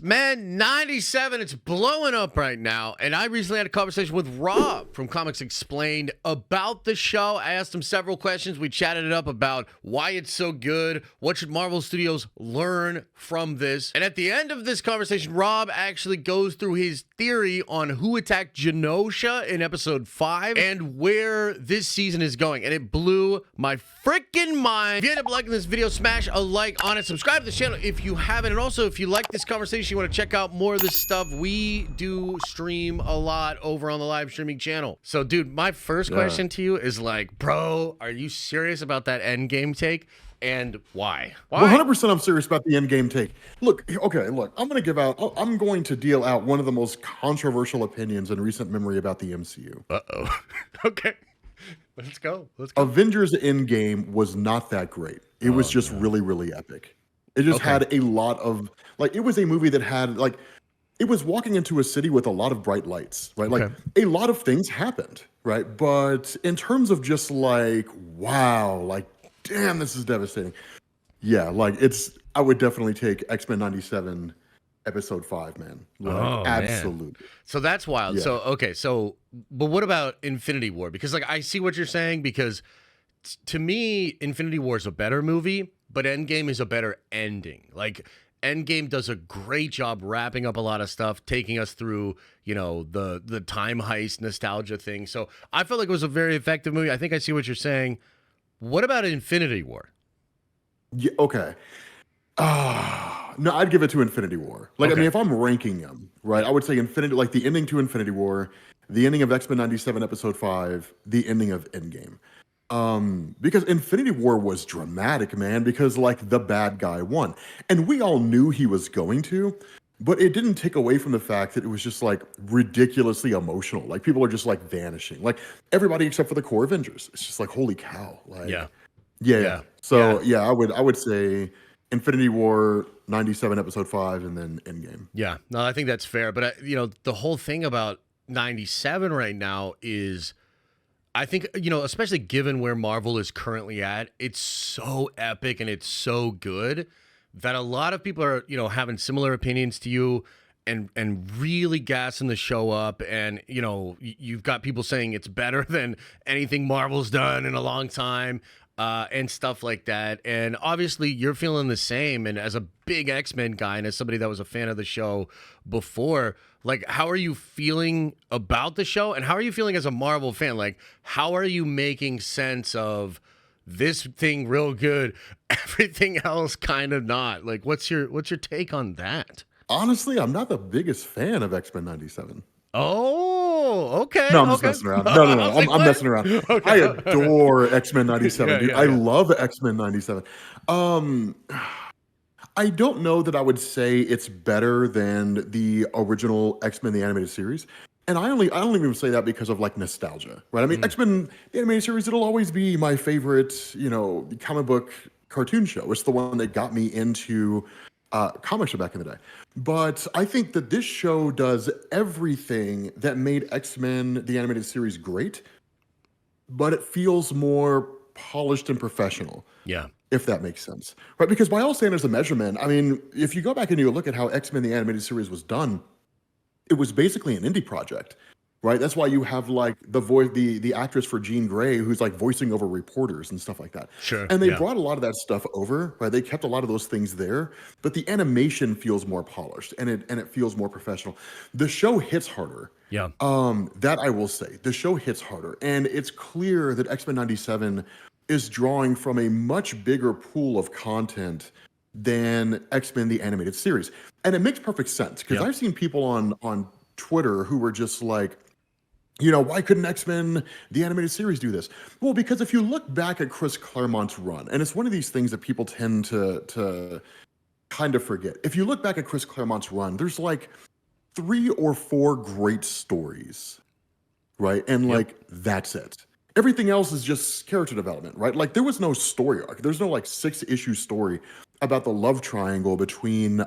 Man, 97, it's blowing up right now. And I recently had a conversation with Rob from Comics Explained about the show. I asked him several questions. We chatted it up about why it's so good. What should Marvel Studios learn from this? And at the end of this conversation, Rob actually goes through his theory on who attacked Genosha in episode 5 and where this season is going. And it blew my freaking mind. If you end up liking this video, smash a like on it. Subscribe to the channel if you haven't. And also, if you like this conversation, you want to check out more of this stuff, we do stream a lot over on the live streaming channel. So, dude, my first question to you is like, bro, are you serious about that Endgame take? And why? 100% I'm serious about the Endgame take. Look, okay, look, I'm going to deal out one of the most controversial opinions in recent memory about the MCU. Uh-oh. Okay. Let's go. Avengers Endgame was not that great. It was just really, really epic. It just had a lot of, like, it was a movie that had, like, it was walking into a city with a lot of bright lights, right? Like, a lot of things happened, right? But in terms of just, like, wow, like, damn, this is devastating. Yeah, like, I would definitely take X-Men 97 episode 5, man. Like, absolutely. Man. So that's wild. Yeah. But what about Infinity War? Because, like, I see what you're saying, because to me, Infinity War is a better movie, but Endgame is a better ending. Like, Endgame does a great job wrapping up a lot of stuff, taking us through, you know, the time heist nostalgia thing. So I felt like it was a very effective movie. I think I see what you're saying. What about Infinity War? Yeah, okay. No, I'd give it to Infinity War. Like, I mean, if I'm ranking them, right, I would say like the ending to Infinity War, the ending of X-Men 97 episode 5, the ending of Endgame. Because Infinity War was dramatic, man, because like the bad guy won. And we all knew he was going to, but it didn't take away from the fact that it was just like ridiculously emotional. Like, people are just like vanishing. Like, everybody except for the core Avengers. It's just like, holy cow. Like, yeah. So I would say Infinity War 97 episode 5 and then Endgame. Yeah. No, I think that's fair. But you know, the whole thing about 97 right now is, I think, you know, especially given where Marvel is currently at, it's so epic and it's so good that a lot of people are, you know, having similar opinions to you and really gassing the show up. And, you know, you've got people saying it's better than anything Marvel's done in a long time, and stuff like that. And obviously you're feeling the same. And as a big X-Men guy and as somebody that was a fan of the show before, like, how are you feeling about the show? And how are you feeling as a Marvel fan? Like, how are you making sense of this thing real good, everything else kind of not? Like, what's your take on that? Honestly, I'm not the biggest fan of X-Men 97. Oh, okay. No, I'm just messing around. No. I'm messing around. Okay. I adore X-Men 97, dude. Yeah. I love X-Men 97. I don't know that I would say it's better than the original X-Men the animated series. And I don't even say that because of like nostalgia, right? I mean, X-Men the animated series, it'll always be my favorite, you know, comic book cartoon show. It's the one that got me into comics back in the day. But I think that this show does everything that made X-Men the animated series great, but it feels more polished and professional. Yeah. If that makes sense, right? Because by all standards of measurement, I mean, if you go back and you look at how X-Men the animated series was done, it was basically an indie project, right? That's why you have like the actress for Jean Grey who's like voicing over reporters and stuff like that. Sure. And they brought a lot of that stuff over, right? They kept a lot of those things there, but the animation feels more polished and it feels more professional. The show hits harder. Yeah. That I will say. The show hits harder, and it's clear that X-Men 97 is drawing from a much bigger pool of content than X-Men the animated series. And it makes perfect sense, because I've seen people on Twitter who were just like, you know, why couldn't X-Men the animated series do this? Well, because if you look back at Chris Claremont's run, and it's one of these things that people tend to kind of forget. If you look back at Chris Claremont's run, there's like 3 or 4 great stories, right? And like, that's it. Everything else is just character development, right? Like, there was no story arc. There's no like 6-issue story about the love triangle between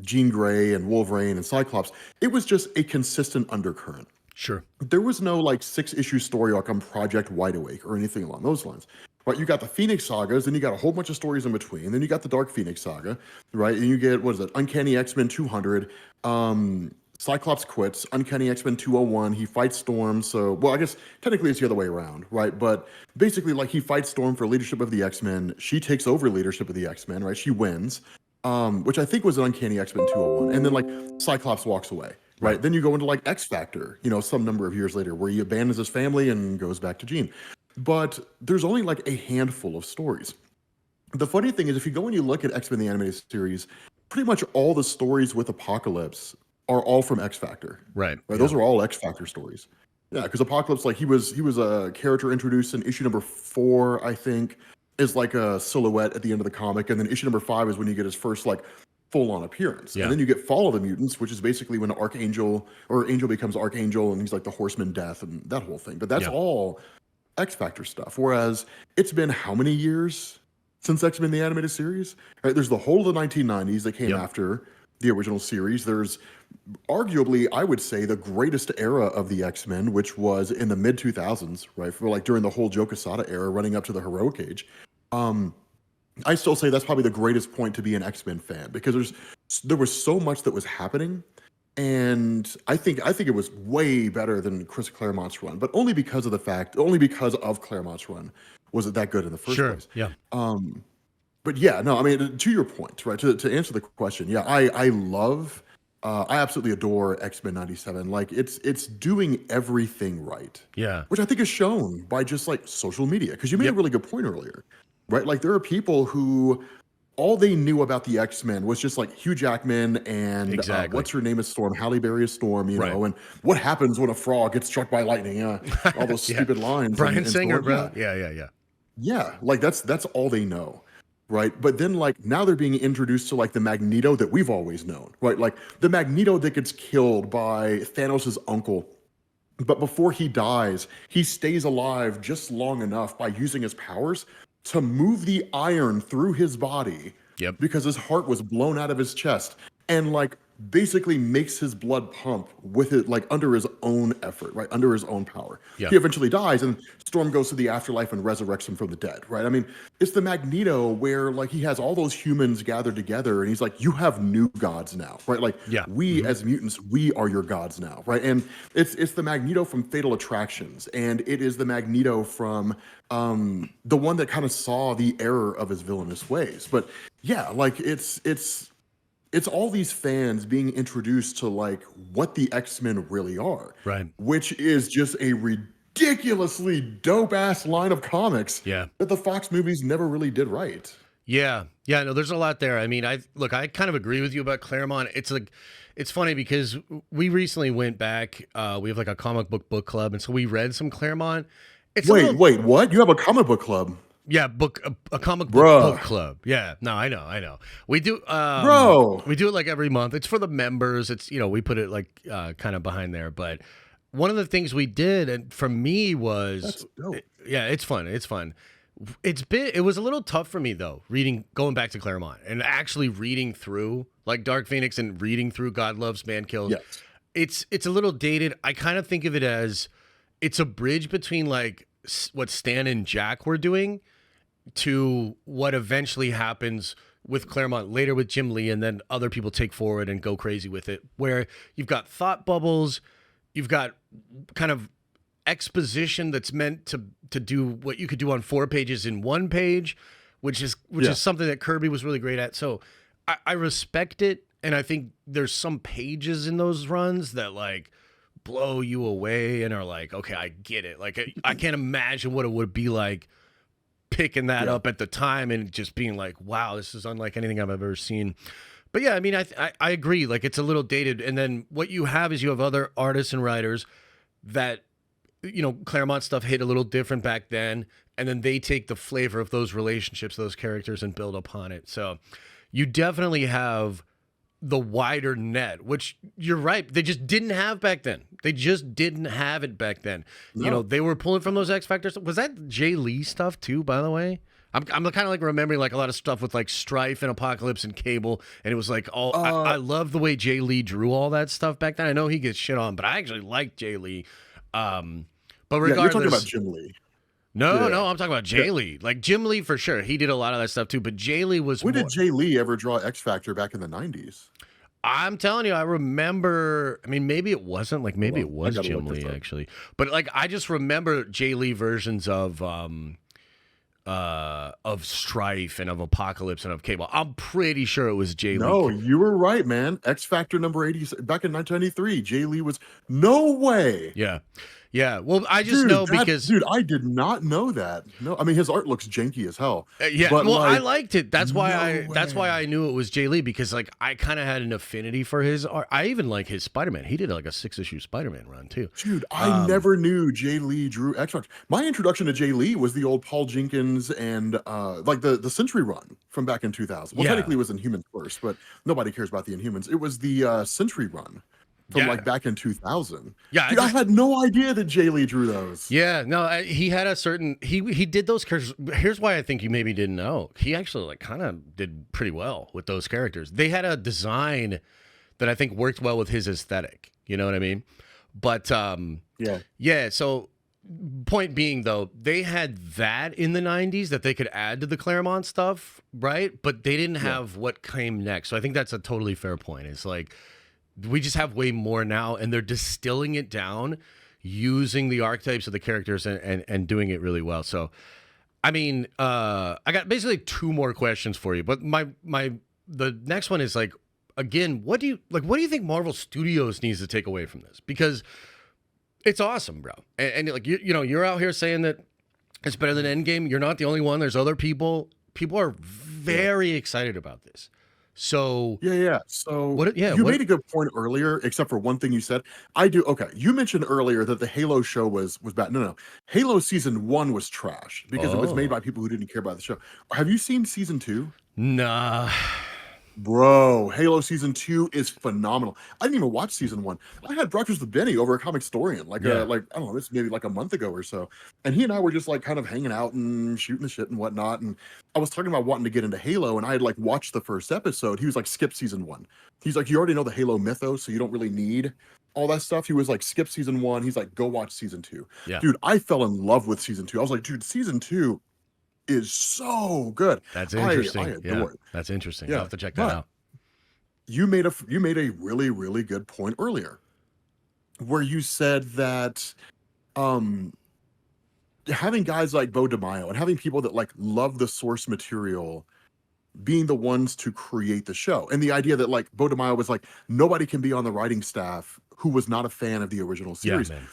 Jean Grey and Wolverine and Cyclops. It was just a consistent undercurrent. Sure. There was no like 6-issue story arc on Project Wide Awake or anything along those lines. right? You got the Phoenix sagas, then you got a whole bunch of stories in between. Then you got the Dark Phoenix saga, right? And you get, what is it? Uncanny X-Men 200. Cyclops quits. Uncanny X-Men 201. He fights Storm. So, well, I guess technically it's the other way around, right? But basically, like, he fights Storm for leadership of the X-Men. She takes over leadership of the X-Men, right? She wins, which I think was an Uncanny X-Men 201. And then, like, Cyclops walks away, right? Then you go into, like, X-Factor, some number of years later, where he abandons his family and goes back to Jean. But there's only, like, a handful of stories. The funny thing is, if you go and you look at X-Men the Animated Series, pretty much all the stories with Apocalypse are all from X Factor. Right. Yeah. Those are all X Factor stories. Yeah, because Apocalypse, like he was a character introduced in issue number 4, I think, is like a silhouette at the end of the comic, and then issue number 5 is when you get his first like full-on appearance. Yeah. And then you get Fall of the Mutants, which is basically when Angel becomes Archangel, and he's like the Horseman Death and that whole thing. But that's all X Factor stuff. Whereas it's been how many years since X-Men the Animated Series? Right, there's the whole of the 1990s that came after the original series. There's arguably, I would say, the greatest era of the X-Men, which was in the mid 2000s, right? For like during the whole Joe Quesada era, running up to the Heroic Age. I still say that's probably the greatest point to be an X-Men fan, because there was so much that was happening, and I think it was way better than Chris Claremont's run, but only because of Claremont's run was it that good in the first place. Yeah. But yeah, no, I mean, to your point, right? To answer the question, yeah, I absolutely adore X-Men 97. Like it's doing everything right. Yeah. Which I think is shown by just like social media. Because you made a really good point earlier, right? Like there are people who all they knew about the X-Men was just like Hugh Jackman and what's her name is Storm, Halle Berry is Storm, you know, and what happens when a frog gets struck by lightning? All those stupid lines. Brian Singer, bro. Yeah. Yeah, like that's all they know. Right. But then like now they're being introduced to like the Magneto that we've always known. Right. Like the Magneto that gets killed by Thanos' uncle. But before he dies, he stays alive just long enough by using his powers to move the iron through his body. Yep. Because his heart was blown out of his chest. And like basically makes his blood pump with it, like under his own effort, right? Under his own power. He eventually dies, and Storm goes to the afterlife and resurrects him from the dead, right? I mean, it's the Magneto where like he has all those humans gathered together, and he's like, you have new gods now, right? Like we as mutants, we are your gods now, right? And it's the Magneto from Fatal Attractions, and it is the Magneto from the one that kind of saw the error of his villainous ways. But yeah, like it's all these fans being introduced to like what the X-Men really are, right? Which is just a ridiculously dope ass line of comics, that the Fox movies never really did right. Yeah. No, there's a lot there. I mean, I kind of agree with you about Claremont. It's funny because we recently went back. We have like a comic book club, and so we read some Claremont. Wait, what? You have a comic book club? Yeah, a comic book club. Yeah, no, I know. We do, we do it like every month. It's for the members. It's we put it like kind of behind there. But one of the things we did, and for me was, it's fun. It's fun. It was a little tough for me though, going back to Claremont and actually reading through like Dark Phoenix and reading through God Loves, Man Kills. Yes. It's a little dated. I kind of think of it as it's a bridge between like what Stan and Jack were doing to what eventually happens with Claremont later with Jim Lee, and then other people take forward and go crazy with it, where you've got thought bubbles, you've got kind of exposition that's meant to do what you could do on 4 pages in 1 page, which is something that Kirby was really great at. So I respect it, and I think there's some pages in those runs that like blow you away and are like, okay, I get it. Like I can't imagine what it would be like picking that up at the time and just being like, wow, this is unlike anything I've ever seen. But yeah, I mean, I agree. Like it's a little dated. And then what you have is you have other artists and writers that, Claremont stuff hit a little different back then. And then they take the flavor of those relationships, those characters, and build upon it. So you definitely have the wider net, which you're right, they just didn't have back then. They just didn't have it back then. No. They were pulling from those X Factors. Was that Jay Lee stuff too, by the way? I'm kind of like remembering like a lot of stuff with like Strife and Apocalypse and Cable, and it was like all I love the way Jay Lee drew all that stuff back then. I know he gets shit on, but I actually like Jay Lee. But regardless, you're talking about Jim Lee. No, Yeah. I'm talking about Jay Lee. Like Jim Lee for sure. He did a lot of that stuff too, but Jay Lee was When did more. Jay Lee ever draw X Factor back in the 90s? I'm telling you, I remember. I mean, maybe it wasn't like Hold maybe it on, I was gotta Jim look this Lee up. actually, but like I just remember Jay Lee versions of Strife and of Apocalypse and of Cable. I'm pretty sure it was Jay Lee. No, you were right, man. X Factor number 80 back in 1993. Jay Lee was no way. Yeah, yeah. Well, I just know because Dude, I did not know that. No, I mean his art looks janky as hell. yeah. But Well, I like, liked it. That's why no that's why way. I knew it was Jay Lee because like I kind of had an affinity for his art. I even like his Spider-Man. He did like a 6-issue Spider-Man run too. Dude, I never knew Jay Lee drew X Factor. My introduction to Jay Lee was the old Paul Jenkins and like the Century run from back in 2000. Well, Yeah. technically it was Inhumans first, but nobody cares about the Inhumans. It was the Century run from Yeah. like back in 2000. Yeah, Dude, I had no idea that Jay Lee drew those. Yeah, no, he had a certain he did those characters. Here's why I think you maybe didn't know. He actually like kind of did pretty well with those characters. They had a design that I think worked well with his aesthetic. You know what I mean? But Yeah. yeah. So point being though, they had that in the '90s that they could add to the Claremont stuff, right? But they didn't have what came next. So I think that's a totally fair point. It's like we just have way more now, and they're distilling it down using the archetypes of the characters and doing it really well. So, I mean, I got basically two more questions for you, but the next one is like, again, what do you think Marvel Studios needs to take away from this? Because it's awesome, bro. And like you know, you're out here saying that it's better than Endgame. You're not the only one. There's other people. People are very excited about this. So Yeah. So what? Yeah, you what? made a good point earlier, except for one thing you said. I do. Okay. You mentioned earlier that the Halo show was bad. No. Halo season 1 was trash because it was made by people who didn't care about the show. Have you seen season 2? Nah. Bro, Halo season 2 is phenomenal. I didn't even watch season 1. I had breakfast with Benny over at Comic Storian, like Yeah. like I don't know, this maybe like a month ago or so. And he and I were just like kind of hanging out and shooting the shit and whatnot. And I was talking about wanting to get into Halo, and I had like watched the first episode. He was like, skip season 1. He's like, you already know the Halo mythos, so you don't really need all that stuff. He was like, skip season 1. He's like, go watch season 2. Yeah. Dude, I fell in love with season 2. I was like, dude, season 2 is so good. That's I interesting. adore it. That's interesting. Yeah, I'll have to check that but out. you made a really good point earlier where you said that having guys like Bo DeMaio and having people that like love the source material being the ones to create the show, and the idea that like Bo DeMaio was like, nobody can be on the writing staff who was not a fan of the original series. man.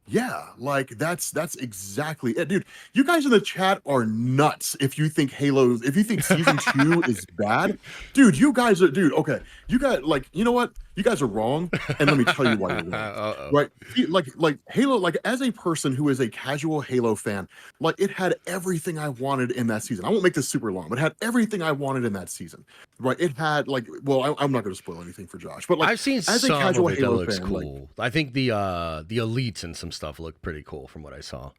Yeah, like that's exactly it, dude. You guys in the chat are nuts if you think season 2 is bad. Dude, okay. You guys, like, you know what? You guys are wrong, and let me tell you why you're wrong. Uh-oh. Right? Like Halo, like as a person who is a casual Halo fan, like it had everything I wanted in that season. I won't make this super long, but it had everything I wanted in that season. Right? It had like, well, I'm not going to spoil anything for Josh, but like I've seen as some a casual of it that Halo looks fan, cool. like, I think the elites and some stuff looked pretty cool from what I saw.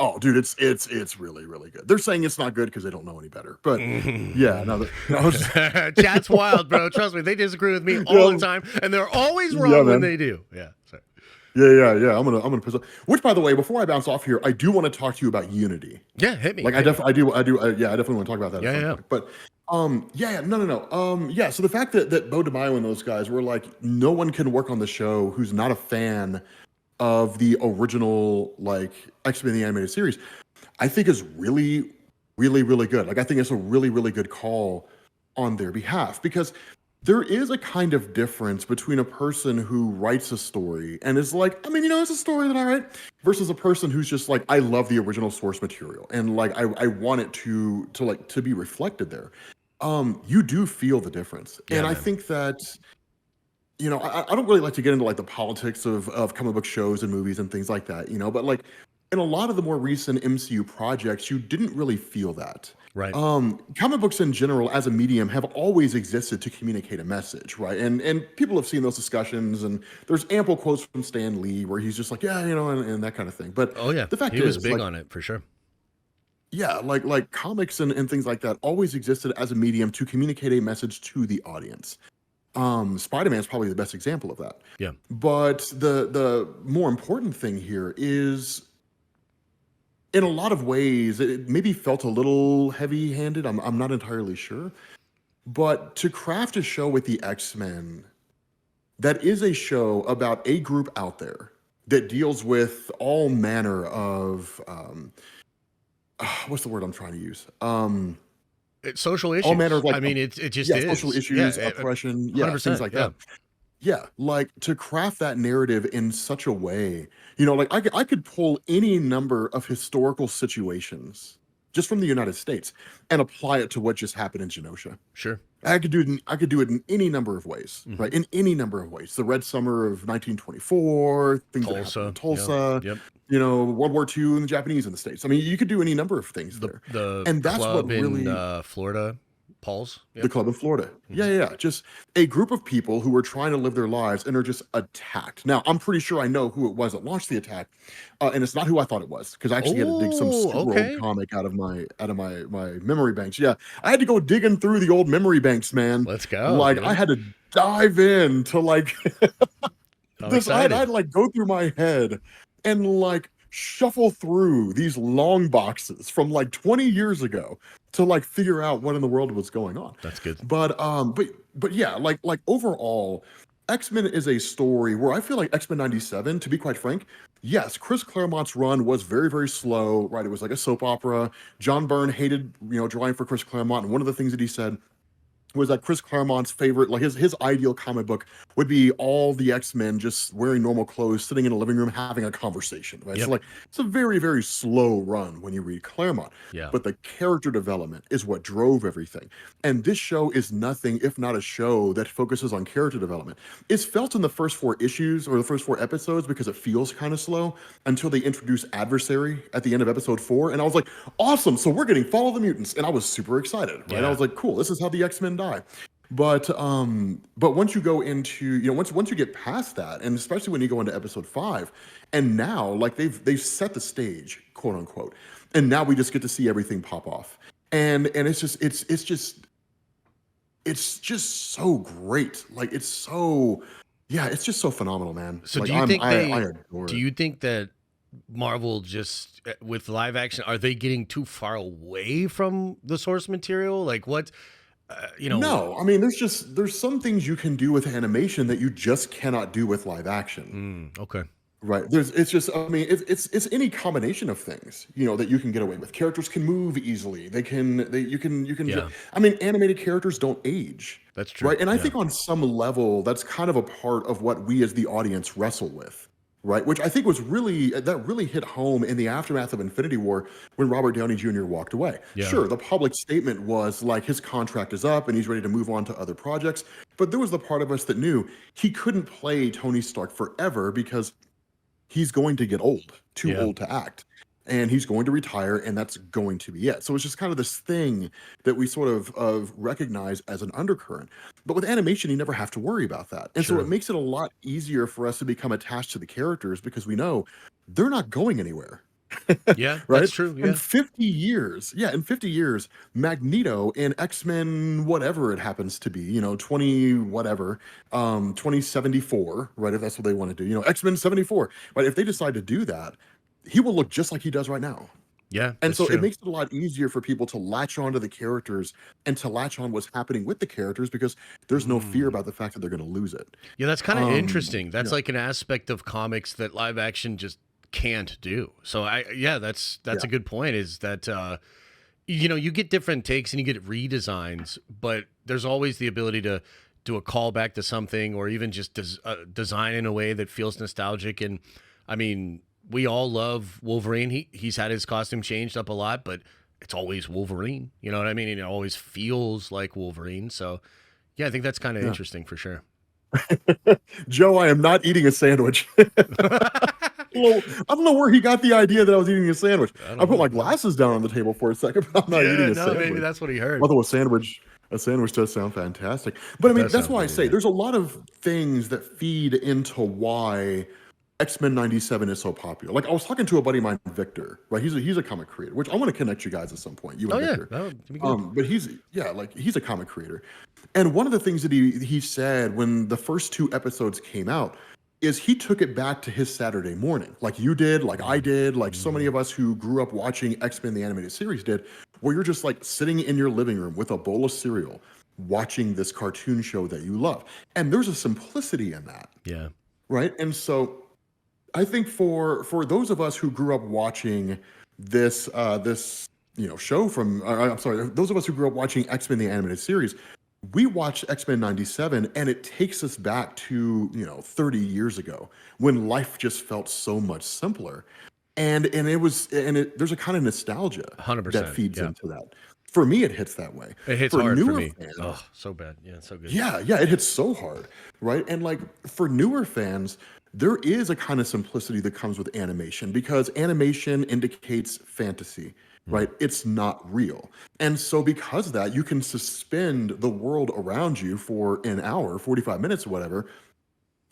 oh, dude, it's really good. They're saying it's not good because they don't know any better. But yeah, no, Chat's wild, bro. Trust me, they disagree with me all the time, and they're always wrong when man. they do. Yeah. Sorry. Yeah. I'm gonna piss off. Which, by the way, before I bounce off here, I do want to talk to you about Unity. Yeah, hit me. Like, I definitely want to talk about that. Yeah, at some yeah. point. But no. So the fact that Bo DeMaio and those guys were like, no one can work on the show who's not a fan of the original like X-Men the animated series, I think is really good. Like, I think it's a really good call on their behalf, because there is a kind of difference between a person who writes a story and is like, I mean, it's a story that I write, versus a person who's just like, I love the original source material and like I want it to be reflected there. You do feel the difference. Yeah, and I man. think that I don't really like to get into like the politics of comic book shows and movies and things like that, but like in a lot of the more recent MCU projects, you didn't really feel that. Right. Comic books in general as a medium have always existed to communicate a message, right? And people have seen those discussions, and there's ample quotes from Stan Lee where he's just like, yeah, and that kind of thing. But Oh yeah, the fact he was is, big like, on it for sure. yeah, like comics and things like that always existed as a medium to communicate a message to the audience. Spider-Man is probably the best example of that. Yeah. But the more important thing here is in a lot of ways, it maybe felt a little heavy-handed. I'm not entirely sure. But to craft a show with the X-Men that is a show about a group out there that deals with all manner of what's the word I'm trying to use? It's social All manner issues. of like I mean, it just yeah, social is. issues, oppression, yeah, things 100%. like Yeah. that. Yeah, like to craft that narrative in such a way, like I could pull any number of historical situations just from the United States and apply it to what just happened in Genosha. Sure. I could do it in any number of ways, Hmm. right? In any number of ways. The Red Summer of 1924, things that happened in Tulsa. Yeah. Tulsa, Yep. World War II and the Japanese in the States. I mean, you could do any number of things there. The And that's what club in really Florida, Paul's. the Yep. club in Florida. Yeah, Hmm. yeah, yeah. Just a group of people who were trying to live their lives and are just attacked. Now, I'm pretty sure I know who it was that launched the attack, and it's not who I thought it was because I actually had to dig some Oh, super old okay. comic out of my memory banks. Yeah, I had to go digging through the old memory banks, man. Let's go, Like I dude. had to dive in to like I'm this. I excited. had to like go through my head and like shuffle through these long boxes from like 20 years ago to like figure out what in the world was going on. That's good. But yeah, like overall, X-Men is a story where I feel like X-Men 97, to be quite frank, yes, Chris Claremont's run was very, very slow, right? It was like a soap opera. John Byrne hated, drawing for Chris Claremont, and one of the things that he said was that Chris Claremont's favorite, like his ideal comic book would be all the X-Men just wearing normal clothes, sitting in a living room, having a conversation, right? So Yep. like it's a very, very slow run when you read Claremont. Yeah. But the character development is what drove everything. And this show is nothing if not a show that focuses on character development. It's felt in the first 4 issues or the first 4 episodes because it feels kind of slow until they introduce Adversary at the end of episode 4. And I was like, awesome. So we're getting Fall of the Mutants. And I was super excited, right? I Yeah. was like, cool, this is how the X-Men die. But once you go into, once you get past that, and especially when you go into episode 5, and now like they've set the stage, quote unquote, and now we just get to see everything pop off. And it's just so great. Like it's so yeah, it's just so phenomenal, man. So Like do you think I they adore do it. you think that Marvel just with live action, are they getting too far away from the source material? Like what you know, No, I mean there's some things you can do with animation that you just cannot do with live action. okay. Right. It's just, I mean, it's any combination of things, that you can get away with. Characters can move easily. Yeah, I mean, animated characters don't age, that's true. right? And I Yeah. think on some level, that's kind of a part of what we as the audience wrestle with, right? Which I think that really hit home in the aftermath of Infinity War when Robert Downey Jr. walked away. Yeah. Sure, the public statement was like his contract is up and he's ready to move on to other projects. But there was the part of us that knew he couldn't play Tony Stark forever because he's going to get old, too Yeah. old to act. And he's going to retire, and that's going to be it. So it's just kind of this thing that we sort of recognize as an undercurrent. But with animation, you never have to worry about that. And so it Sure. makes it a lot easier for us to become attached to the characters because we know they're not going anywhere. Yeah, Right? that's true. In Yeah. 50 years, yeah, in 50 years, Magneto in X-Men, whatever it happens to be, 20 whatever, 2074, right? If that's what they want to do, X-Men 74, right? If they decide to do that, he will look just like he does right now. Yeah, And that's so it true. makes it a lot easier for people to latch on to the characters and to latch on what's happening with the characters because there's no fear Mm. about the fact that they're going to lose it. Yeah, that's kind of interesting. Yeah, That's like an aspect of comics that live action just can't do. So yeah, that's yeah, a good point is that you get different takes and you get redesigns, but there's always the ability to do a callback to something or even just design in a way that feels nostalgic. And I mean, we all love Wolverine. He's had his costume changed up a lot, but it's always Wolverine. You know what I mean? And it always feels like Wolverine. So yeah, I think that's kind of yeah. interesting for sure. Joe, I am not eating a sandwich. Well, I don't know where he got the idea that I was eating a sandwich. I I don't put my know. glasses down on the table for a second, but I'm not Yeah, eating a no, maybe sandwich. that's what he heard. Although a sandwich does sound fantastic. But I It mean, does that's sound why I pretty say good. there's a lot of things that feed into why X-Men 97 is so popular. Like I was talking to a buddy of mine, Victor, right? He's a comic creator, which I want to connect you guys at some point, you Oh and yeah, Victor. that would be good. But he's a comic creator. And one of the things that he said when the first 2 episodes came out is he took it back to his Saturday morning, like you did, like I did, like so many Mhm. of us who grew up watching X-Men the animated series did, where you're just like sitting in your living room with a bowl of cereal, watching this cartoon show that you love. And there's a simplicity in that, Yeah. right? And so I think for those of us who grew up watching this show from I'm sorry, those of us who grew up watching X-Men the animated series, we watched X-Men 97 and it takes us back to 30 years ago when life just felt so much simpler. And there's a kind of nostalgia that 100%. feeds Yeah. into that. For me, it hits that way. It hits For hard for newer me. fans, Oh, so bad. Yeah, it's so good. yeah, it hits so hard, right? And like for newer fans, there is a kind of simplicity that comes with animation because animation indicates fantasy, Mm. right? It's not real. And so because of that, you can suspend the world around you for an hour, 45 minutes or whatever.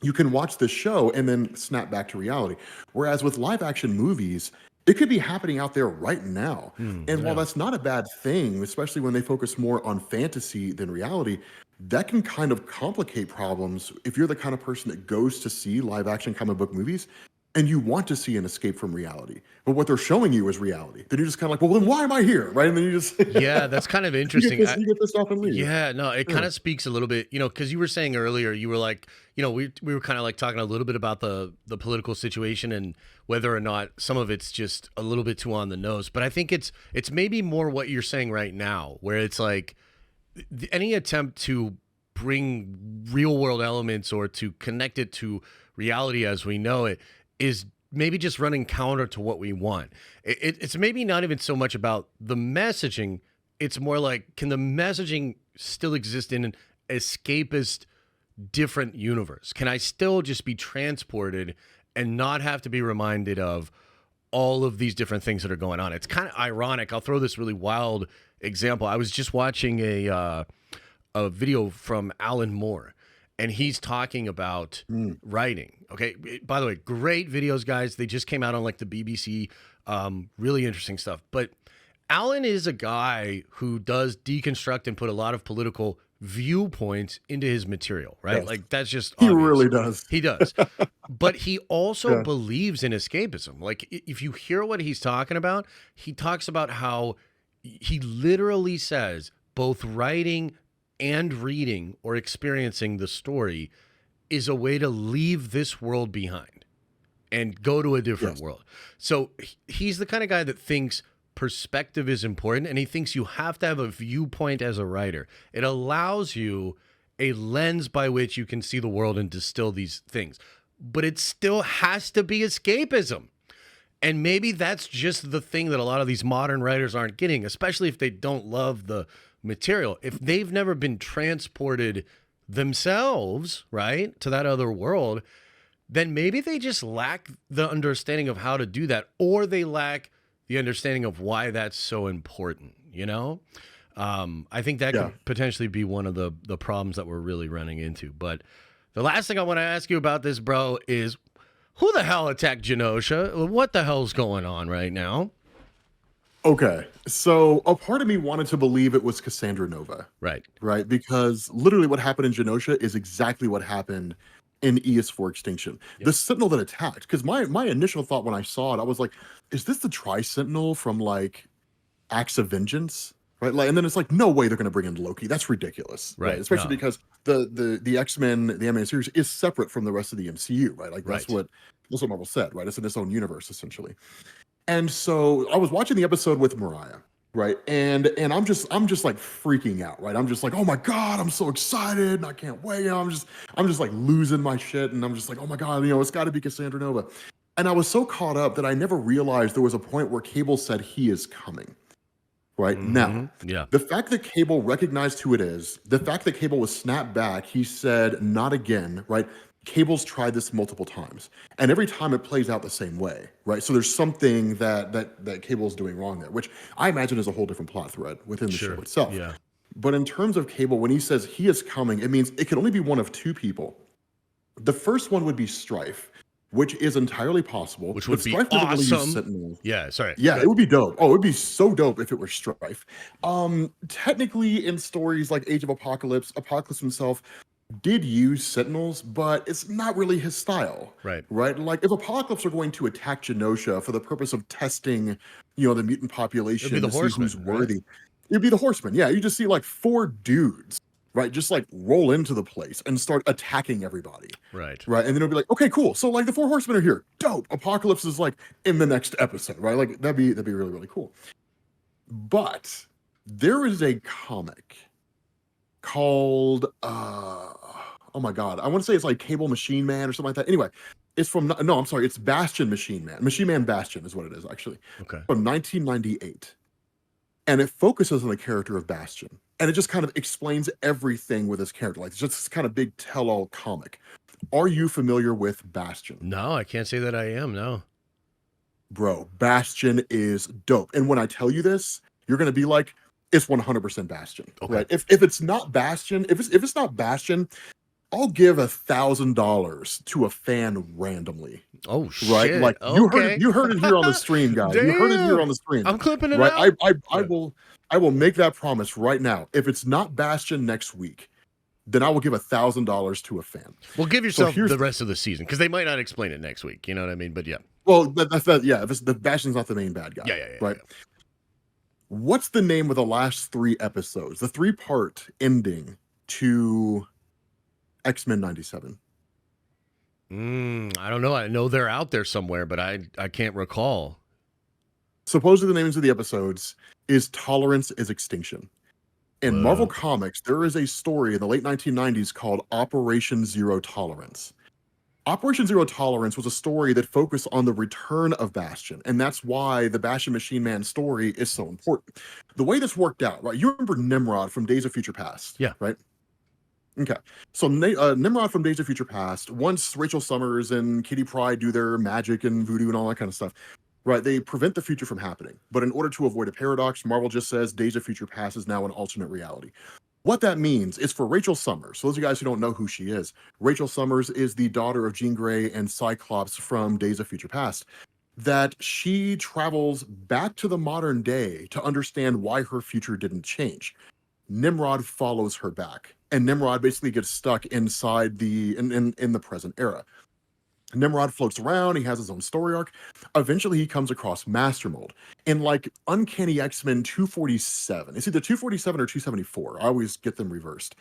You can watch the show and then snap back to reality. Whereas with live action movies, it could be happening out there right now. And while Yeah. that's not a bad thing, especially when they focus more on fantasy than reality, that can kind of complicate problems if you're the kind of person that goes to see live action comic book movies and you want to see an escape from reality. But what they're showing you is reality. Then you're just kind of like, well, then why am I here? Right. And then you just Yeah, that's kind of you interesting. you get pissed off and leave. Yeah, no, it Yeah. kind of speaks a little bit, because you were saying earlier, you were like, we were kind of like talking a little bit about the political situation and whether or not some of it's just a little bit too on the nose. But I think it's maybe more what you're saying right now, where it's like any attempt to bring real world elements or to connect it to reality as we know it is maybe just running counter to what we want. It's maybe not even so much about the messaging. It's more like, can the messaging still exist in an escapist, different universe? Can I still just be transported and not have to be reminded of all of these different things that are going on? It's kind of ironic. I'll throw this really wild example. I was just watching a video from Alan Moore, and he's talking about Mm. writing. Okay, by the way, great videos, guys. They just came out on like the BBC. Really interesting stuff. But Alan is a guy who does deconstruct and put a lot of political viewpoints into his material, right? Yes. Like that's just He obvious. really does. He does. But he also Yeah. believes in escapism. Like if you hear what he's talking about, he talks about how he literally says both writing and reading or experiencing the story is a way to leave this world behind and go to a different Yes. world. So he's the kind of guy that thinks perspective is important, and he thinks you have to have a viewpoint as a writer. It allows you a lens by which you can see the world and distill these things. But it still has to be escapism. And maybe that's just the thing that a lot of these modern writers aren't getting, especially if they don't love the material. If they've never been transported themselves, right, to that other world, then maybe they just lack the understanding of how to do that, or they lack the understanding of why that's so important, I think that Yeah. could potentially be one of the problems that we're really running into. But the last thing I want to ask you about this, bro, is who the hell attacked Genosha? What the hell's going on right now? Okay. So a part of me wanted to believe it was Cassandra Nova, Right. right? Because literally what happened in Genosha is exactly what happened in ES4 Extinction. Yep. The Sentinel that attacked, because my initial thought when I saw it, I was like, is this the Tri-Sentinel from like Acts of Vengeance? Right? Like, and then it's like, no way they're gonna bring in Loki. That's ridiculous. Right. Especially No. because the X-Men, the animated series is separate from the rest of the MCU, right? Like that's Right. what Marvel said, right? It's in its own universe, essentially. And so I was watching the episode with Mariah, right? And I'm just like freaking out, right? I'm just like, oh my God, I'm so excited and I can't wait. I'm just like losing my shit. And I'm just like, oh my God, it's gotta be Cassandra Nova. And I was so caught up that I never realized there was a point where Cable said he is coming. Right now, Yeah. the fact that Cable recognized who it is, the fact that Cable was snapped back, he said, not again, right? Cable's tried this multiple times, and every time it plays out the same way, right? So there's something that Cable's doing wrong there, which I imagine is a whole different plot thread within the show itself. Yeah. But in terms of Cable, when he says he is coming, it means it can only be one of two people. The first one would be Strife, which is entirely possible. Which but would be Strife never really used awesome. Sentinel. Yeah. Sorry. Yeah, Good. it would be dope. Oh, it would be so dope if it were Strife. Technically, in stories like Age of Apocalypse, Apocalypse himself did use Sentinels, but it's not really his style, Right. right? Like if Apocalypse are going to attack Genosha for the purpose of testing, the mutant It'd be population the to see who's Horseman, right? worthy, it'd be the Horsemen. Yeah, you just see like 4 dudes, right? Just like roll into the place and start attacking everybody, Right. right? And then it'll be like, okay, cool. So like the 4 Horsemen are here. Dope. Apocalypse is like in the next episode, right? Like that'd be really, really cool. But there is a comic called oh my god, I want to say it's like Cable Machine Man or something like that. Anyway, it's from no, I'm sorry, it's Bastion Machine Man. Machine Man Bastion is what it is actually. Okay. From 1998. And it focuses on the character of Bastion. And it just kind of explains everything with his character. Like it's just this kind of big tell-all comic. Are you familiar with Bastion? No, I can't say that I am. No. Bro, Bastion is dope. And when I tell you this, you're gonna be like, it's 100% Bastion, Okay. right? If it's not Bastion, if it's not Bastion, I'll give $1,000 to a fan randomly. Oh shit! Right? Like Okay. you heard it here on the stream, guys. You heard it here Damn. on the stream. I'm clipping it Right? out. I will make that promise right now. If it's not Bastion next week, then I will give $1,000 to a fan. Well, give yourself here's the rest of the season because they might not explain it next week. You know what I mean? But yeah. Well, that's that. Yeah, if it's the Bastion's not the main bad guy. Yeah. Right. What's the name of the last 3 episodes? The 3-part ending to X-Men 97. I don't know. I know they're out there somewhere, but I can't recall. Supposedly the names of the episodes is Tolerance is Extinction. In Marvel Comics, there is a story in the late 1990s called Operation Zero Tolerance. Operation Zero Tolerance was a story that focused on the return of Bastion, and that's why the Bastion Machine Man story is so important. The way this worked out, right? You remember Nimrod from Days of Future Past? Yeah. Right? Okay. So Nimrod from Days of Future Past, once Rachel Summers and Kitty Pryde do their magic and voodoo and all that kind of stuff, right? They prevent the future from happening. But in order to avoid a paradox, Marvel just says Days of Future Past is now an alternate reality. What that means is for Rachel Summers, so those of you guys who don't know who she is, Rachel Summers is the daughter of Jean Grey and Cyclops from Days of Future Past, that she travels back to the modern day to understand why her future didn't change. Nimrod follows her back, and Nimrod basically gets stuck inside in the present era. Nimrod floats around, he has his own story arc. Eventually he comes across Master Mold. In like Uncanny X-Men 247, it's either 247 or 274. I always get them reversed.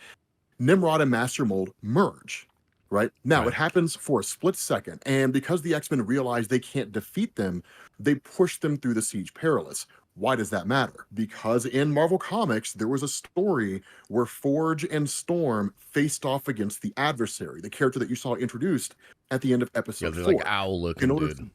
Nimrod and Master Mold merge, right? Now it happens for a split second, and because the X-Men realize they can't defeat them, they push them through the Siege Perilous. Why does that matter? Because in Marvel Comics, there was a story where Forge and Storm faced off against the adversary, the character that you saw introduced at the end of episode 4. Like owl looking dude.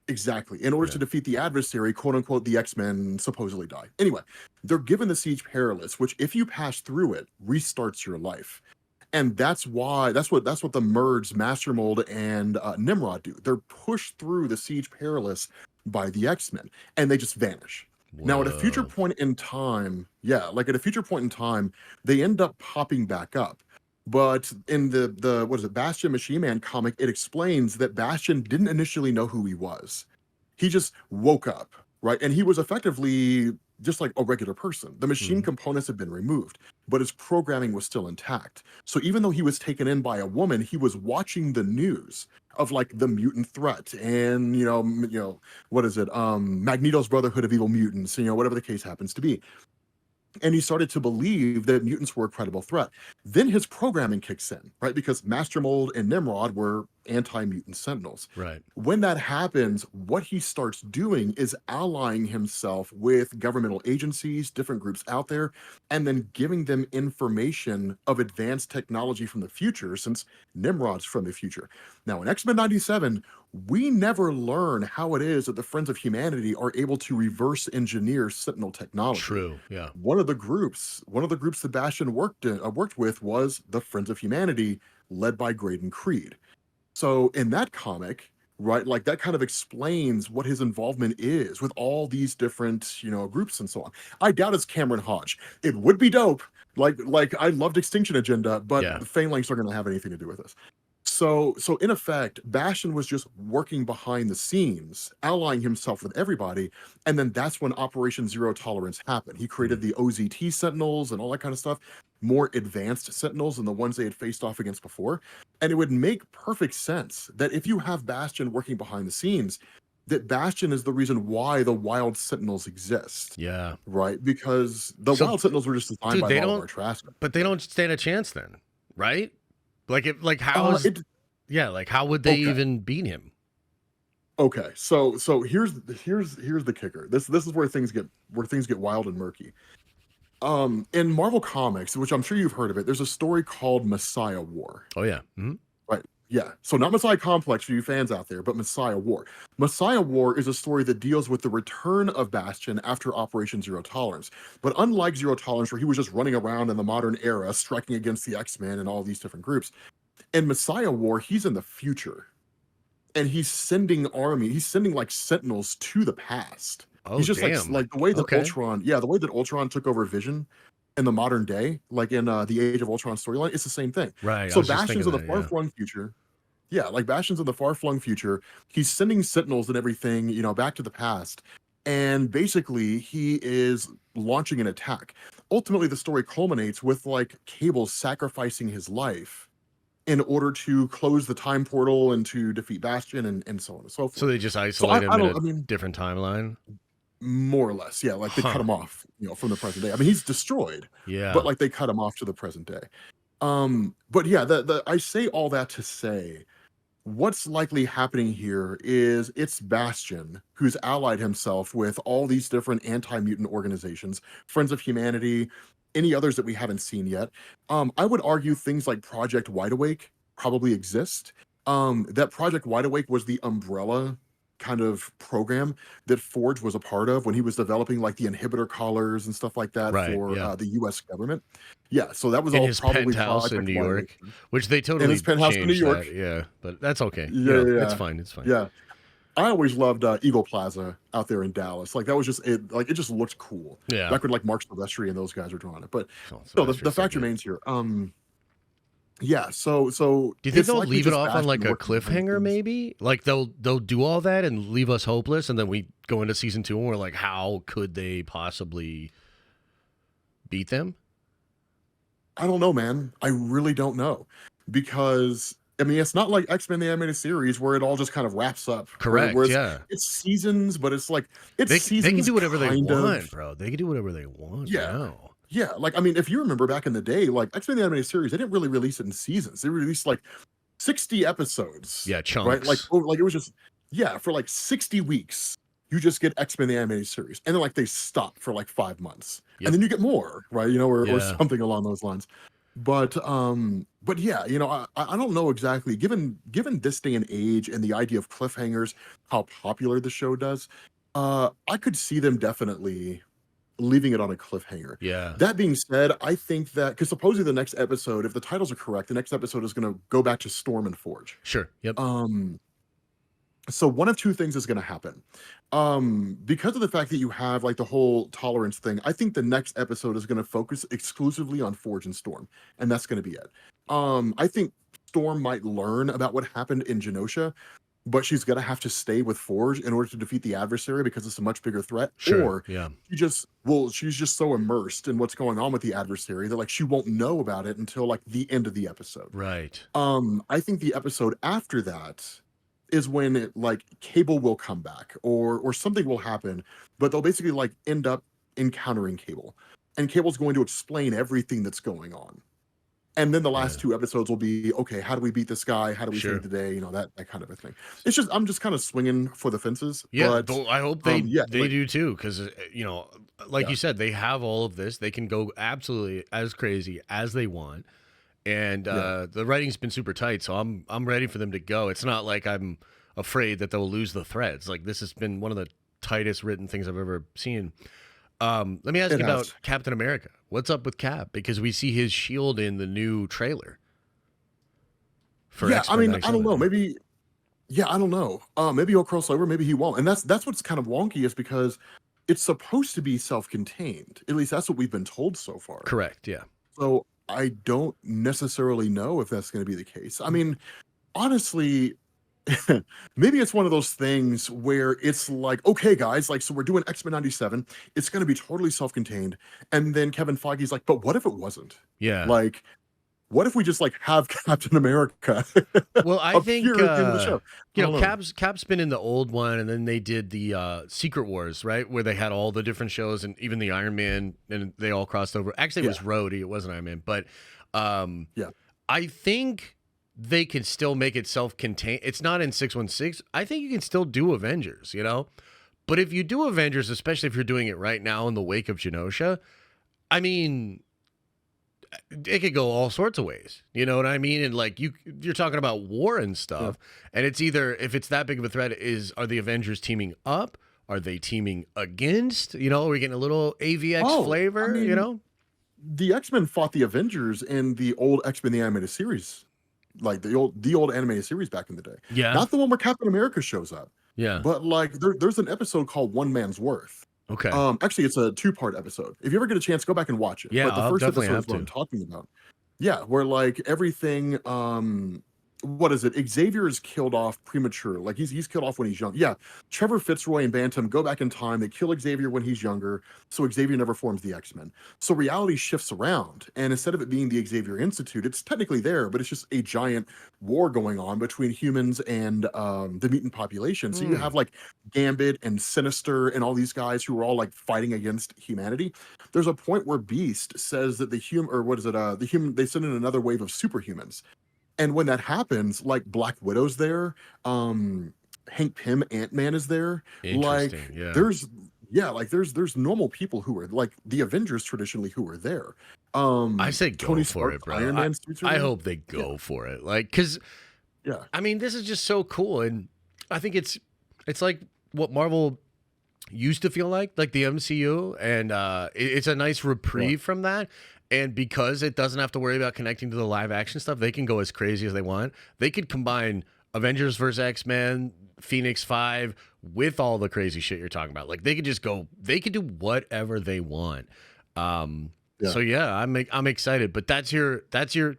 Exactly. In order to defeat the adversary, quote unquote, the X-Men supposedly die. Anyway, they're given the Siege Perilous, which if you pass through it, restarts your life. And that's what the merged Master Mold and Nimrod do. They're pushed through the Siege Perilous by the X-Men, and they just vanish. Whoa. Now, at a future point in time, they end up popping back up. But in the Bastion Machine Man comic, it explains that Bastion didn't initially know who he was. He just woke up, right? And he was effectively just like a regular person. The machine components had been removed, but his programming was still intact. So even though he was taken in by a woman, he was watching the news of like the mutant threat and what is it? Magneto's Brotherhood of Evil Mutants, whatever the case happens to be. And he started to believe that mutants were a credible threat. Then his programming kicks in, right? Because Master Mold and Nimrod were anti-mutant sentinels. Right. When that happens, what he starts doing is allying himself with governmental agencies, different groups out there, and then giving them information of advanced technology from the future, since Nimrod's from the future. Now, in X-Men 97, we never learn how it is that the Friends of Humanity are able to reverse engineer Sentinel technology. True, yeah. One of the groups that Bastion worked with was the Friends of Humanity, led by Graydon Creed. So in that comic, right, like that kind of explains what his involvement is with all these different, groups and so on. I doubt it's Cameron Hodge. It would be dope. Like I loved Extinction Agenda, but the Phalanx are going to have anything to do with this. So in effect, Bastion was just working behind the scenes, allying himself with everybody, and then that's when Operation Zero Tolerance happened. He created the OZT Sentinels and all that kind of stuff, more advanced Sentinels than the ones they had faced off against before. And it would make perfect sense that if you have Bastion working behind the scenes, that Bastion is the reason why the Wild Sentinels exist. Yeah. Right? Because the So, Wild Sentinels were just designed dude, by they Voldemort don't, Trask. but they don't stand a chance then, right? Like, how would they Okay. even beat him? Okay, so here's the kicker. This is where things get wild and murky. In Marvel Comics, which I'm sure you've heard of it, there's a story called Messiah War. Oh yeah. Mm-hmm. Right. Yeah. So not Messiah Complex for you fans out there, but Messiah War. Messiah War is a story that deals with the return of Bastion after Operation Zero Tolerance. But unlike Zero Tolerance, where he was just running around in the modern era, striking against the X-Men and all these different groups, in Messiah War, he's in the future. And he's sending like sentinels to the past. Oh, He's just damn. like the way that Okay. Ultron took over Vision in the modern day, like in the Age of Ultron storyline, it's the same thing. Right. I So was just Bastion's thinking in the that, yeah. far-flung future. Yeah, like Bastion's in the far-flung future. He's sending sentinels and everything, back to the past. And basically, he is launching an attack. Ultimately, the story culminates with like Cable sacrificing his life in order to close the time portal and to defeat Bastion and so on and so forth. So they just isolate him in a I mean, different timeline? more or less, yeah. Like they cut him off, from the present day. I mean, he's destroyed, Yeah. but like they cut him off to the present day. But yeah, I say all that to say, what's likely happening here is it's Bastion who's allied himself with all these different anti-mutant organizations, Friends of Humanity, any others that we haven't seen yet. I would argue things like Project Wide Awake probably exist. That Project Wide Awake was the umbrella kind of program that Forge was a part of when he was developing like the inhibitor collars and stuff like that Right, for yeah. the US government. Yeah, so that was In all his probably penthouse in Project New Wide York, Awake. which they totally his penthouse in New changed York. that. Yeah, but that's okay. Yeah, It's yeah, fine. It's fine. yeah. I always loved Eagle Plaza out there in Dallas. Like that was just it. Like it just looked cool. Yeah. Back when like Mark Silvestri and those guys were drawing it. But Oh, so the Sylvester's fact so good. remains here. Yeah. So Do you think it's they'll likely leave it just off on like Bastion a working behind the cliffhanger? scenes. Maybe like they'll do all that and leave us hopeless, and then we go into season 2 and we're like, how could they possibly beat them? I don't know, man. I really don't know because I mean it's not like X-Men the animated series where it all just kind of wraps up. Correct. Where Yeah. it's seasons, but it's like it's They seasons can do whatever they kind want, of. bro. They can do whatever they want Yeah. now. Yeah, like I mean, if you remember back in the day, like X-Men the animated series, they didn't really release it in seasons. They released like 60 episodes. Yeah, Right? chunks. Like it was just for like 60 weeks, you just get X-Men the animated series. And then like they stop for like 5 months. Yep. And then you get more, right? Or Yeah. something along those lines. But yeah, I don't know exactly, given this day and age and the idea of cliffhangers, how popular the show does, I could see them definitely leaving it on a cliffhanger. Yeah. That being said, I think that because supposedly the next episode, if the titles are correct, the next episode is going to go back to Storm and Forge. Sure. Yep. So one of two things is going to happen. Because of the fact that you have like the whole tolerance thing, I think the next episode is going to focus exclusively on Forge and Storm, and that's going to be it. I think Storm might learn about what happened in Genosha, but she's going to have to stay with Forge in order to defeat the adversary because it's a much bigger threat. Sure. Or Yeah. she's just so immersed in what's going on with the adversary that like she won't know about it until like the end of the episode. Right. I think the episode after that is when it, like Cable will come back or something will happen, but they'll basically like end up encountering Cable, and Cable's going to explain everything that's going on. And then the last two episodes will be, okay, how do we beat this guy? How do we save the day? That kind of a thing. It's just, I'm just kind of swinging for the fences. Yeah, but I hope they like, do too, because like you said, they have all of this. They can go absolutely as crazy as they want, and the writing's been super tight. So I'm ready for them to go. It's not like I'm afraid that they'll lose the threads. Like this has been one of the tightest written things I've ever seen. Let me ask you about Captain America. What's up with Cap? Because we see his shield in the new trailer. I mean, I don't know. Maybe, I don't know. Maybe he'll cross over. Maybe he won't. And that's what's kind of wonky is because it's supposed to be self-contained. At least that's what we've been told so far. Correct. Yeah. So I don't necessarily know if that's going to be the case. I mean, honestly, maybe it's one of those things where it's like, okay, guys, like, so we're doing X-Men 97. It's going to be totally self-contained. And then Kevin Feige's like, but what if it wasn't? Yeah. Like, what if we just like have Captain America Well, I think appear at the end of the show? I don't know. Cap's been in the old one, and then they did the Secret Wars, right, where they had all the different shows, and even the Iron Man, and they all crossed over. Actually, it was Rhodey, it wasn't Iron Man, but Yeah. I think they can still make it self-contained. It's not in 616. I think you can still do Avengers, you know. But if you do Avengers, especially if you're doing it right now in the wake of Genosha, I mean, it could go all sorts of ways. You know what I mean? And like you're talking about war and stuff, and it's either, if it's that big of a threat, are the Avengers teaming up? Are they teaming against? You know, are we getting a little AVX flavor? I mean, you know, the X-Men fought the Avengers in the old X-Men the animated series, like the old animated series back in the day. Yeah. Not the one where Captain America shows up. Yeah. But like there's an episode called One Man's Worth. Okay. Actually, it's a 2-part episode. If you ever get a chance, go back and watch it. Yeah, But the I'll first definitely episode have is what to. I'm talking about. Yeah, where like everything, what is it? Xavier is killed off premature. Like he's killed off when he's young. Yeah, Trevor Fitzroy and Bantam go back in time. They kill Xavier when he's younger, so Xavier never forms the X-Men. So reality shifts around, and instead of it being the Xavier Institute, it's technically there, but it's just a giant war going on between humans and the mutant population. So you have like Gambit and Sinister and all these guys who are all like fighting against humanity. There's a point where Beast says that the human, they send in another wave of superhumans. And when that happens, like Black Widow's there, Hank Pym, Ant-Man is there. Like yeah. there's normal people who are like the Avengers traditionally who are there. I say go Tony for Stark, it, bro. Iron Man suits are I there. hope they go for it. Like, cause Yeah. I mean, this is just so cool, and I think it's like what Marvel used to feel like the MCU, and it's a nice reprieve from that. And because it doesn't have to worry about connecting to the live action stuff, they can go as crazy as they want. They could combine Avengers vs. X-Men, Phoenix 5 with all the crazy shit you're talking about. Like they could just go, they could do whatever they want. So yeah, I'm excited. But that's your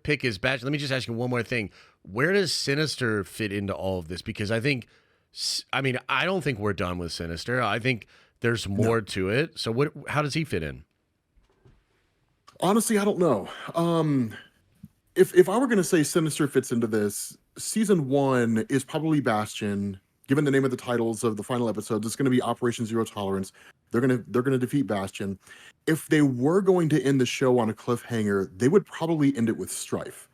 pick is Batch. Let me just ask you one more thing. Where does Sinister fit into all of this? Because I don't think we're done with Sinister. I think there's more to it. So how does he fit in? Honestly, I don't know. If I were going to say Sinister fits into this, season 1 is probably Bastion. Given the name of the titles of the final episodes, it's going to be Operation Zero Tolerance. They're going to defeat Bastion. If they were going to end the show on a cliffhanger, they would probably end it with Strife.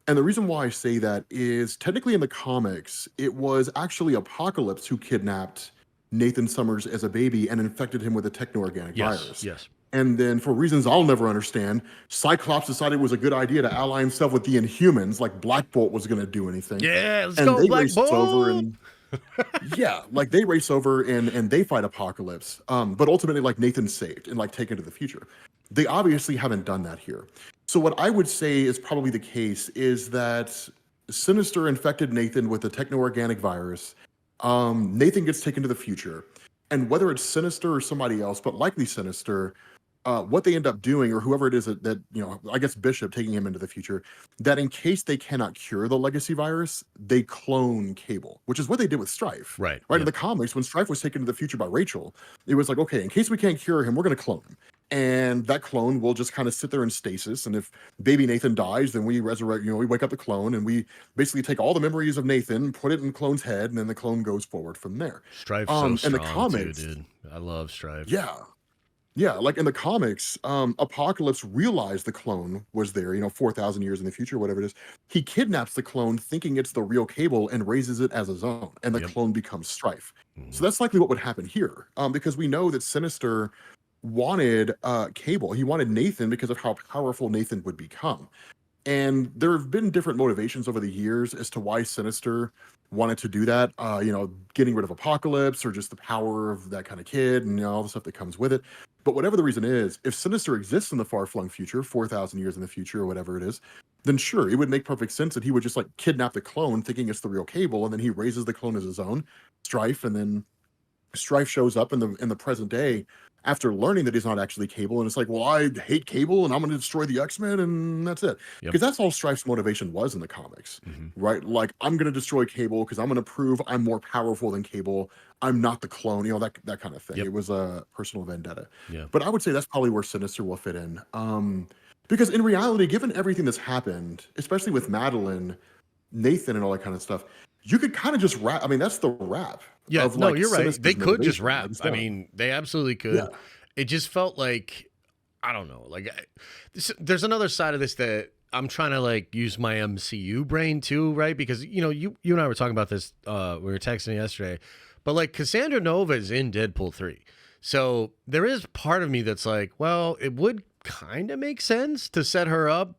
And the reason why I say that is technically in the comics, it was actually Apocalypse who kidnapped Nathan Summers as a baby and infected him with a techno-organic virus. Yes. And then, for reasons I'll never understand, Cyclops decided it was a good idea to ally himself with the Inhumans, like Black Bolt was going to do anything. Yeah, let's and go, they Black race Bolt! over and like they race over and they fight Apocalypse. But ultimately, like Nathan's saved and like taken to the future. They obviously haven't done that here. So what I would say is probably the case is that Sinister infected Nathan with a techno-organic virus. Nathan gets taken to the future. And whether it's Sinister or somebody else, but likely Sinister, what they end up doing, or whoever it is that I guess Bishop taking him into the future, that in case they cannot cure the legacy virus, they clone Cable, which is what they did with Strife. Right. In the comics, when Strife was taken to the future by Rachel, it was like, okay, in case we can't cure him, we're going to clone him. And that clone will just kind of sit there in stasis. And if baby Nathan dies, then we resurrect, we wake up the clone and we basically take all the memories of Nathan, put it in clone's head, and then the clone goes forward from there. Strife's so strong, in the comics, too, dude. I love Strife. Yeah, like in the comics, Apocalypse realized the clone was there, 4,000 years in the future, whatever it is. He kidnaps the clone thinking it's the real Cable and raises it as his own, and the clone becomes Strife. So that's likely what would happen here, because we know that Sinister wanted Cable. He wanted Nathan because of how powerful Nathan would become. And there have been different motivations over the years as to why Sinister wanted to do that, getting rid of Apocalypse or just the power of that kind of kid and all the stuff that comes with it. But whatever the reason is, if Sinister exists in the far-flung future, 4,000 years in the future or whatever it is, then sure, it would make perfect sense that he would just like kidnap the clone thinking it's the real Cable, and then he raises the clone as his own, Strife, and then Strife shows up in the present day after learning that he's not actually Cable, and it's like, well, I hate Cable, and I'm going to destroy the X-Men, and that's it. Yep. Because that's all Strife's motivation was in the comics, right? Like, I'm going to destroy Cable because I'm going to prove I'm more powerful than Cable. I'm not the clone, that kind of thing. Yep. It was a personal vendetta. Yeah. But I would say that's probably where Sinister will fit in. Because in reality, given everything that's happened, especially with Madeline, Nathan, and all that kind of stuff, you could kind of just wrap. I mean, that's the wrap. Yeah, of, no, like, you're right. Sinister's They could just motivation. rap. It's I done. mean, they absolutely could. Yeah. It just felt like, I don't know. Like, there's another side of this that I'm trying to like use my MCU brain too, right? Because you and I were talking about this. We were texting yesterday, but like Cassandra Nova is in Deadpool 3, so there is part of me that's like, well, it would kind of make sense to set her up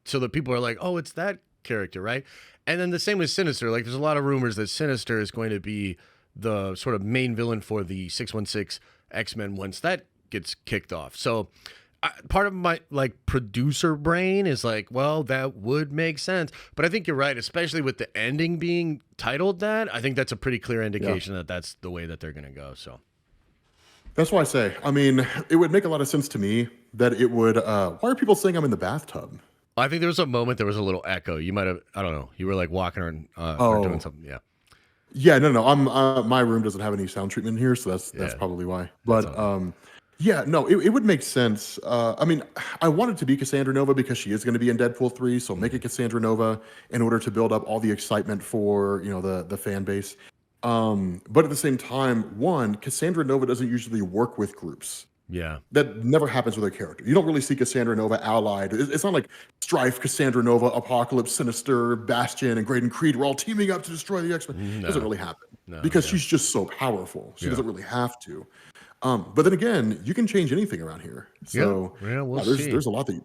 so that people are like, oh, it's that character, right? And then the same with Sinister. Like, there's a lot of rumors that Sinister is going to be the sort of main villain for the 616 X-Men once that gets kicked off. So part of my like producer brain is like, well, that would make sense. But I think you're right, especially with the ending being titled that. I think that's a pretty clear indication that that's the way that they're going to go. So that's why I say, I mean, it would make a lot of sense to me that it would. Why are people saying I'm in the bathtub? I think there was a moment, there was a little echo. You might have, I don't know, you were like walking or doing something. Yeah. Yeah, no. I'm my room doesn't have any sound treatment here, so that's probably why. But yeah, no, it would make sense. I mean, I want it to be Cassandra Nova because she is going to be in Deadpool 3, so make it Cassandra Nova in order to build up all the excitement for the fan base. But at the same time, one, Cassandra Nova doesn't usually work with groups. Yeah. That never happens with her character. You don't really see Cassandra Nova allied. It's not like Strife, Cassandra Nova, Apocalypse, Sinister, Bastion, and Graydon Creed were all teaming up to destroy the X-Men. It doesn't really happen because she's just so powerful. She doesn't really have to. But then again, you can change anything around here. So we'll see. There's a lot that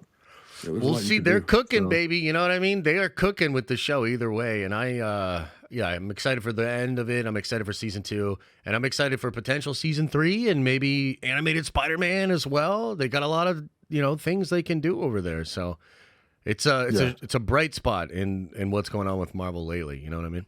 we'll see. They're cooking, baby. You know what I mean? They are cooking with the show either way. And I'm excited for the end of it. I'm excited for season 2, and I'm excited for potential season 3 and maybe animated Spider-Man as well. They got a lot of things they can do over there. So it's a bright spot in what's going on with Marvel lately. You know what I mean?